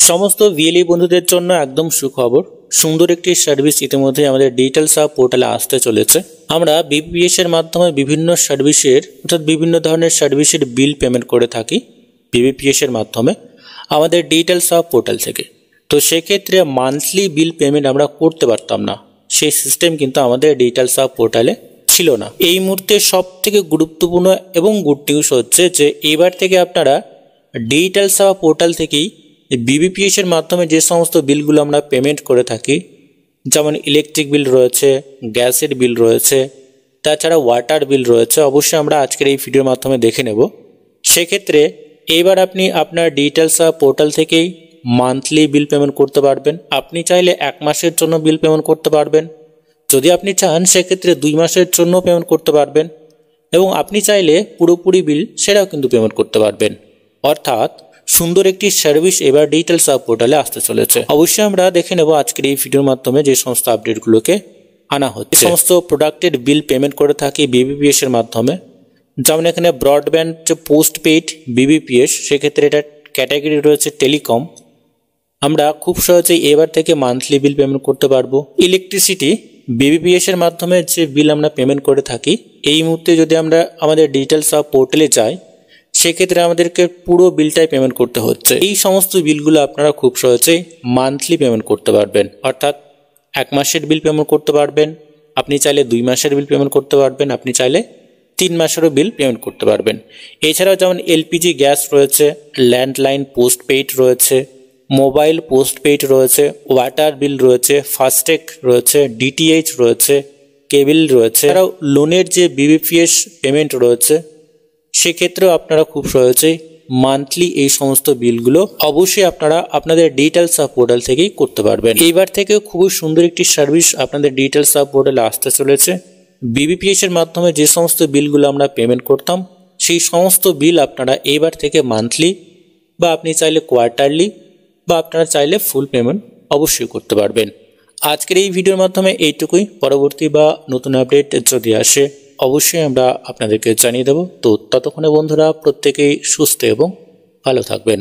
সমস্ত ভিএলই বন্ধুদের জন্য একদম সুখবর। সুন্দর একটি সার্ভিস ইতিমধ্যে আমাদের ডিজিটাল সাব পোর্টালে আসতে চলেছে। আমরা বিপিপিএস এর মাধ্যমে বিভিন্ন সার্ভিসের অর্থাৎ বিভিন্ন ধরনের সার্ভিসের বিল পেমেন্ট করে থাকি বিপিপিএস এর মাধ্যমে আমাদের ডিজিটাল সাব পোর্টাল থেকে। তো সেক্ষেত্রে মান্থলি বিল পেমেন্ট আমরা করতে পারতাম না, সেই সিস্টেম কিন্তু আমাদের ডিজিটাল সাব পোর্টালে ছিল না। এই মুহূর্তে সব থেকে গুরুত্বপূর্ণ এবং গুড নিউজ হচ্ছে যে এবার থেকে আপনারা ডিজিটাল সাব পোর্টাল থেকেই বিপিপিএস এর মাধ্যমে যে সমস্ত বিলগুলো আমরা পেমেন্ট করে থাকি, যেমন ইলেকট্রিক বিল রয়েছে, গ্যাসের বিল রয়েছে, তাছাড়া ওয়াটার বিল রয়েছে, অবশ্যই আমরা আজকের এই ভিডিওর মাধ্যমে দেখে নেব। সেক্ষেত্রে এবার আপনি আপনার ডিজিটাল সাব পোর্টাল থেকেই মান্থলি বিল পেমেন্ট করতে পারবেন। আপনি চাইলে 1 মাসের জন্য বিল পেমেন্ট করতে পারবেন, যদি আপনি চান সেক্ষেত্রে 2 মাসের জন্য পেমেন্ট করতে পারবেন, এবং আপনি চাইলে পুরোপুরি বিল সেটাও কিন্তু পেমেন্ট করতে পারবেন। অর্থাৎ সুন্দর একটি সার্ভিস এবার ডিজিটাল সাব পোর্টালে আসতে চলেছে। অবশ্যই আমরা দেখে নেব আজকের এই ভিডিওর মাধ্যমে যে সমস্ত আপডেটগুলোকে আনা হচ্ছে। সমস্ত প্রোডাক্টের বিল পেমেন্ট করে থাকি বিপিপিএস এর মাধ্যমে, যেমন এখানে ব্রডব্যান্ড পোস্ট পেইড বিপিপিএস, সেক্ষেত্রে এটা ক্যাটাগরি রয়েছে টেলিকম। আমরা খুব সহজেই এবার থেকে মান্থলি বিল পেমেন্ট করতে পারবো। ইলেকট্রিসিটি বিপিপিএস এর মাধ্যমে যে বিল আমরা পেমেন্ট করে থাকি, এই মুহূর্তে যদি আমরা আমাদের ডিজিটাল সাব পোর্টালে যাই সেক্ষেত্রে আমাদেরকে পুরো বিলটাই পেমেন্ট করতে হচ্ছে। এই সমস্ত বিলগুলো আপনারা খুব সহজেই মান্থলি পেমেন্ট করতে পারবেন, অর্থাৎ 1 মাসের বিল পেমেন্ট করতে পারবেন, আপনি চাইলে 2 মাসের বিল পেমেন্ট করতে পারবেন, আপনি চাইলে 3 মাসেরও বিল পেমেন্ট করতে পারবেন। এছাড়াও যেমন এলপিজি গ্যাস রয়েছে, ল্যান্ডলাইন পোস্ট পেইড রয়েছে, মোবাইল পোস্ট পেইড রয়েছে, ওয়াটার বিল রয়েছে, ফাস্ট্যাগ রয়েছে, ডিটিএইচ রয়েছে, কেবল রয়েছে। এছাড়াও লোনের যে বিপিপিএস পেমেন্ট রয়েছে সেক্ষেত্রেও আপনারা খুব সহজেই মান্থলি এই সমস্ত বিলগুলো অবশ্যই আপনারা আপনাদের ডিজিটাল সাব পোর্টাল থেকেই করতে পারবেন। এইবার থেকে খুবই সুন্দর একটি সার্ভিস আপনাদের ডিজিটাল সাব পোর্টালে আসতে চলেছে। বিপিপিএস এর মাধ্যমে যে সমস্ত বিলগুলো আমরা পেমেন্ট করতাম সেই সমস্ত বিল আপনারা এইবার থেকে মান্থলি বা আপনি চাইলে কোয়ার্টারলি বা আপনারা চাইলে ফুল পেমেন্ট অবশ্যই করতে পারবেন। আজকের এই ভিডিওর মাধ্যমে এইটুকুই। পরবর্তী বা নতুন আপডেট যদি আসে অবশ্যই আমরা আপনাদেরকে জানিয়ে দেব। তো ততক্ষণে বন্ধুরা প্রত্যেকেই সুস্থ এবং ভালো থাকবেন।